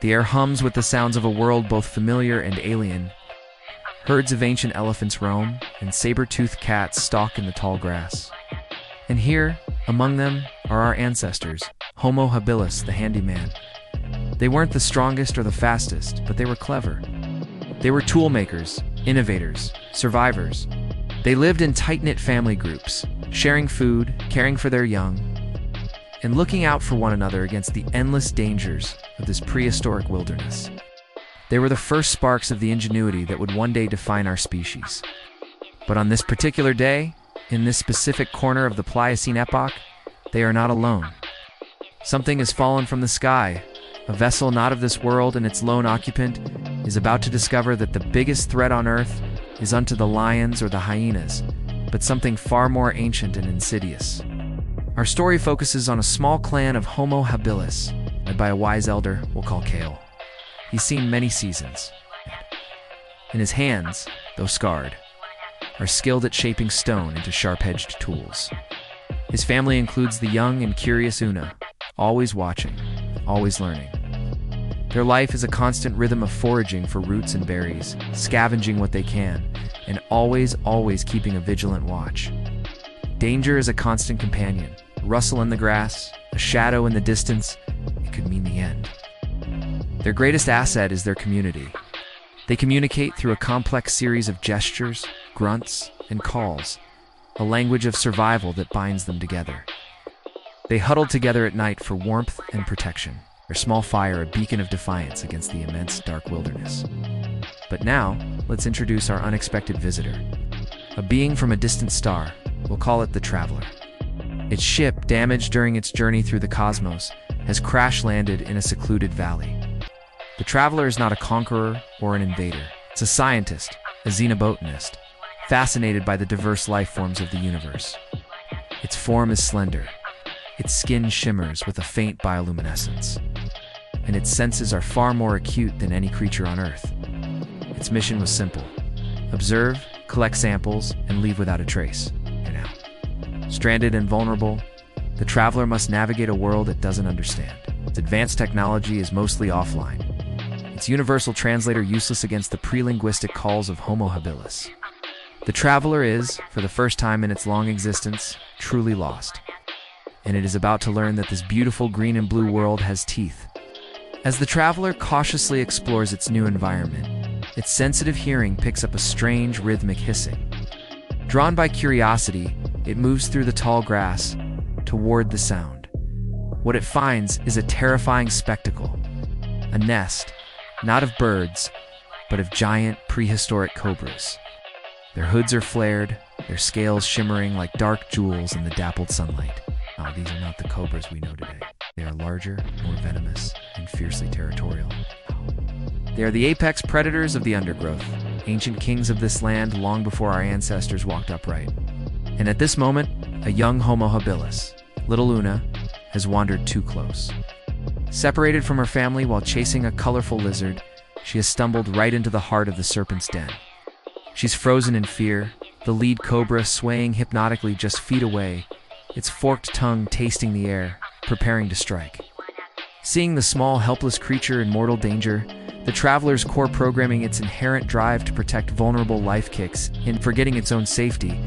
The air hums with the sounds of a world both familiar and alien. Herds of ancient elephants roam, and saber-toothed cats stalk in the tall grass. And here, among them, are our ancestors, Homo habilis, the handyman. They weren't the strongest or the fastest, but they were clever. They were tool makers, innovators, survivors. They lived in tight-knit family groups, sharing food, caring for their young, and looking out for one another against the endless dangers of this prehistoric wilderness. They were the first sparks of the ingenuity that would one day define our species. But on this particular day, in this specific corner of the Pliocene epoch, they are not alone. Something has fallen from the sky. A vessel not of this world and its lone occupant is about to discover that the biggest threat on Earth is unto the lions or the hyenas, but something far more ancient and insidious. Our story focuses on a small clan of Homo habilis, led by a wise elder we'll call Kale. He's seen many seasons. And his hands, though scarred, are skilled at shaping stone into sharp-edged tools. His family includes the young and curious Una, always watching, always learning. Their life is a constant rhythm of foraging for roots and berries, scavenging what they can, and always keeping a vigilant watch. Danger is a constant companion. A rustle in the grass, a shadow in the distance, it could mean the end. Their greatest asset is their community. They communicate through a complex series of gestures, grunts, and calls, a language of survival that binds them together. They huddle together at night for warmth and protection, their small fire a beacon of defiance against the immense dark wilderness. But now, let's introduce our unexpected visitor. A being from a distant star, we'll call it the Traveler. Its ship, damaged during its journey through the cosmos, has crash-landed in a secluded valley. The Traveler is not a conqueror or an invader. It's a scientist, a xenobotanist, fascinated by the diverse life forms of the universe. Its form is slender. Its skin shimmers with a faint bioluminescence, and its senses are far more acute than any creature on Earth. Its mission was simple: observe, collect samples, and leave without a trace. And now, stranded and vulnerable, the Traveler must navigate a world it doesn't understand. Its advanced technology is mostly offline, its universal translator useless against the pre-linguistic calls of Homo habilis. The Traveler is, for the first time in its long existence, truly lost. And it is about to learn that this beautiful green and blue world has teeth. As the Traveler cautiously explores its new environment, its sensitive hearing picks up a strange rhythmic hissing. Drawn by curiosity, it moves through the tall grass toward the sound. What it finds is a terrifying spectacle, a nest, not of birds, but of giant prehistoric cobras. Their hoods are flared, their scales shimmering like dark jewels in the dappled sunlight. These are not the cobras we know today. They are larger, more venomous, and fiercely territorial. They are the apex predators of the undergrowth, ancient kings of this land long before our ancestors walked upright. And at this moment, a young Homo habilis, little Una, has wandered too close. Separated from her family while chasing a colorful lizard, she has stumbled right into the heart of the serpent's den. She's frozen in fear, the lead cobra swaying hypnotically just feet away, its forked tongue tasting the air, preparing to strike. Seeing the small, helpless creature in mortal danger, the Traveler's core programming its inherent drive to protect vulnerable life kicks in forgetting its own safety,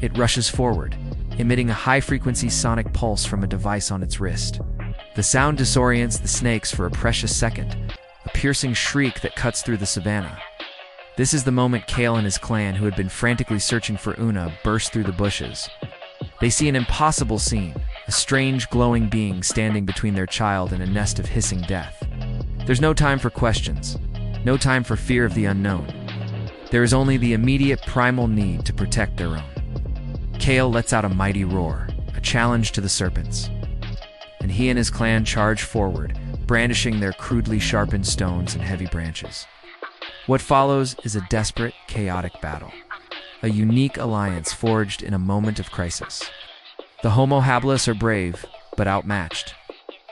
it rushes forward, emitting a high-frequency sonic pulse from a device on its wrist. The sound disorients the snakes for a precious second, a piercing shriek that cuts through the savanna. This is the moment Kale and his clan, who had been frantically searching for Una, burst through the bushes. They see an impossible scene, a strange glowing being standing between their child and a nest of hissing death. There's no time for questions, no time for fear of the unknown. There is only the immediate primal need to protect their own. Kale lets out a mighty roar, a challenge to the serpents, and he and his clan charge forward, brandishing their crudely sharpened stones and heavy branches. What follows is a desperate, chaotic battle. A unique alliance forged in a moment of crisis. The Homo habilis are brave, but outmatched.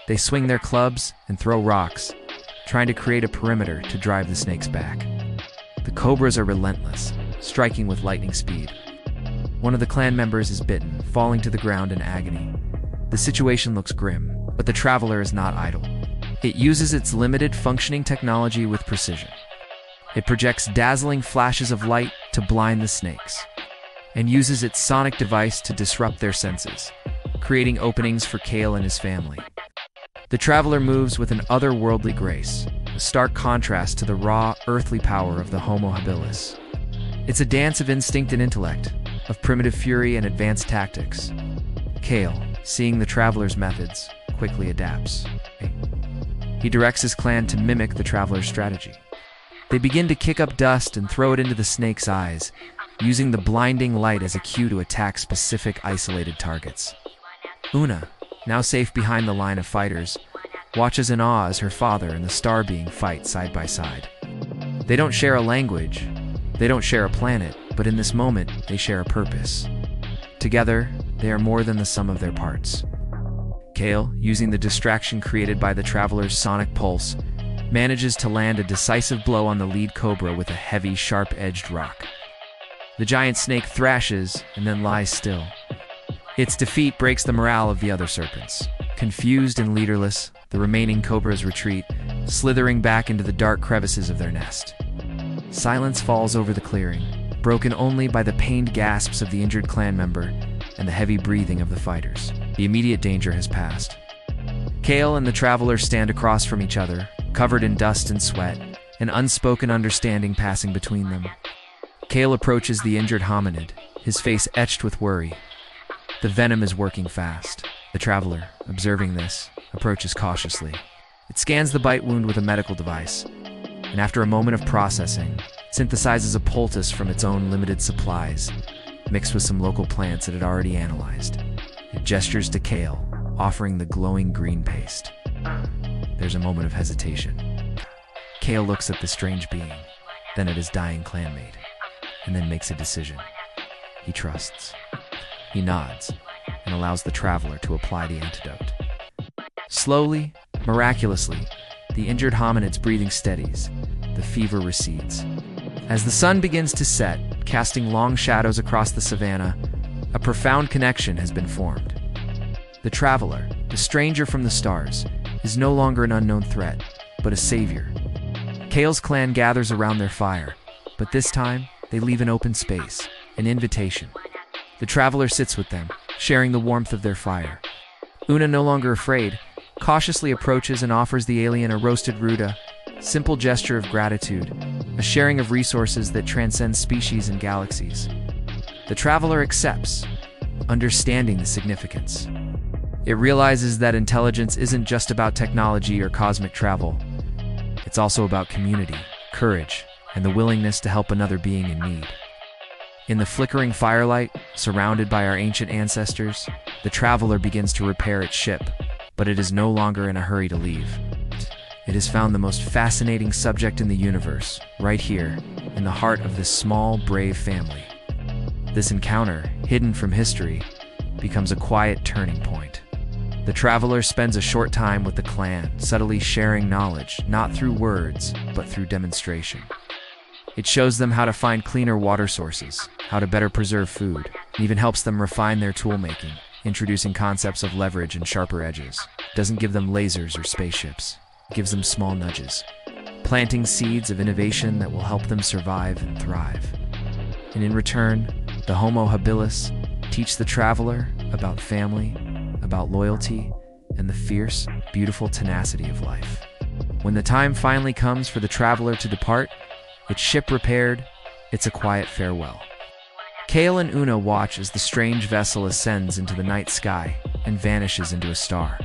They swing their clubs and throw rocks, trying to create a perimeter to drive the snakes back. The cobras are relentless, striking with lightning speed. One of the clan members is bitten, falling to the ground in agony. The situation looks grim, but the Traveler is not idle. It uses its limited functioning technology with precision. It projects dazzling flashes of light to blind the snakes, and uses its sonic device to disrupt their senses, creating openings for Kale and his family. The traveler moves with an otherworldly grace, a stark contrast to the raw, earthly power of the Homo Habilis. It's a dance of instinct and intellect, of primitive fury and advanced tactics. Kale, seeing the traveler's methods, quickly adapts. He directs his clan to mimic the traveler's strategy. They begin to kick up dust and throw it into the snake's eyes, using the blinding light as a cue to attack specific isolated targets. Una, now safe behind the line of fighters, watches in awe as her father and the star being fight side by side. They don't share a language, they don't share a planet, but in this moment, they share a purpose. Together, they are more than the sum of their parts. Kale, using the distraction created by the traveler's sonic pulse, manages to land a decisive blow on the lead cobra with a heavy, sharp-edged rock. The giant snake thrashes and then lies still. Its defeat breaks the morale of the other serpents. Confused and leaderless, the remaining cobras retreat, slithering back into the dark crevices of their nest. Silence falls over the clearing, broken only by the pained gasps of the injured clan member and the heavy breathing of the fighters. The immediate danger has passed. Kale and the traveler stand across from each other, covered in dust and sweat, an unspoken understanding passing between them. Kale approaches the injured hominid, his face etched with worry. The venom is working fast. The traveler, observing this, approaches cautiously. It scans the bite wound with a medical device, and after a moment of processing, synthesizes a poultice from its own limited supplies, mixed with some local plants it had already analyzed. It gestures to Kale, offering the glowing green paste. There's a moment of hesitation. Kale looks at the strange being, then at his dying clanmate, and then makes a decision. He trusts. He nods, and allows the traveler to apply the antidote. Slowly, miraculously, the injured hominid's breathing steadies. The fever recedes. As the sun begins to set, casting long shadows across the savanna, a profound connection has been formed. The traveler, the stranger from the stars, is no longer an unknown threat, but a savior. Kale's clan gathers around their fire, but this time, they leave an open space, an invitation. The traveler sits with them, sharing the warmth of their fire. Una, no longer afraid, cautiously approaches and offers the alien a roasted ruda, simple gesture of gratitude, a sharing of resources that transcends species and galaxies. The traveler accepts, understanding the significance. It realizes that intelligence isn't just about technology or cosmic travel. It's also about community, courage, and the willingness to help another being in need. In the flickering firelight, surrounded by our ancient ancestors, the traveler begins to repair its ship, but it is no longer in a hurry to leave. It has found the most fascinating subject in the universe, right here, in the heart of this small, brave family. This encounter, hidden from history, becomes a quiet turning point. The traveler spends a short time with the clan, subtly sharing knowledge, not through words, but through demonstration. It shows them how to find cleaner water sources, how to better preserve food, and even helps them refine their tool-making, introducing concepts of leverage and sharper edges. It doesn't give them lasers or spaceships. It gives them small nudges, planting seeds of innovation that will help them survive and thrive. And in return, the Homo Habilis teach the traveler about family, about loyalty, and the fierce, beautiful tenacity of life. When the time finally comes for the traveler to depart, its ship repaired, it's a quiet farewell. Kale and Una watch as the strange vessel ascends into the night sky and vanishes into a star.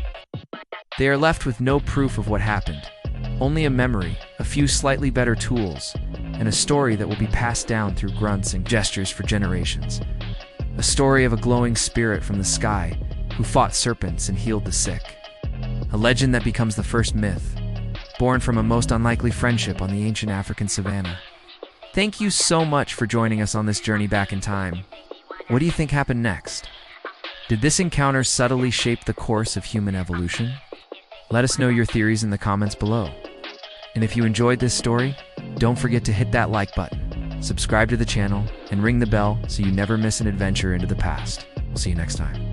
They are left with no proof of what happened, only a memory, a few slightly better tools, and a story that will be passed down through grunts and gestures for generations. A story of a glowing spirit from the sky who fought serpents and healed the sick. A legend that becomes the first myth, born from a most unlikely friendship on the ancient African savanna. Thank you so much for joining us on this journey back in time. What do you think happened next? Did this encounter subtly shape the course of human evolution? Let us know your theories in the comments below. And if you enjoyed this story, don't forget to hit that like button, subscribe to the channel, and ring the bell so you never miss an adventure into the past. We'll see you next time.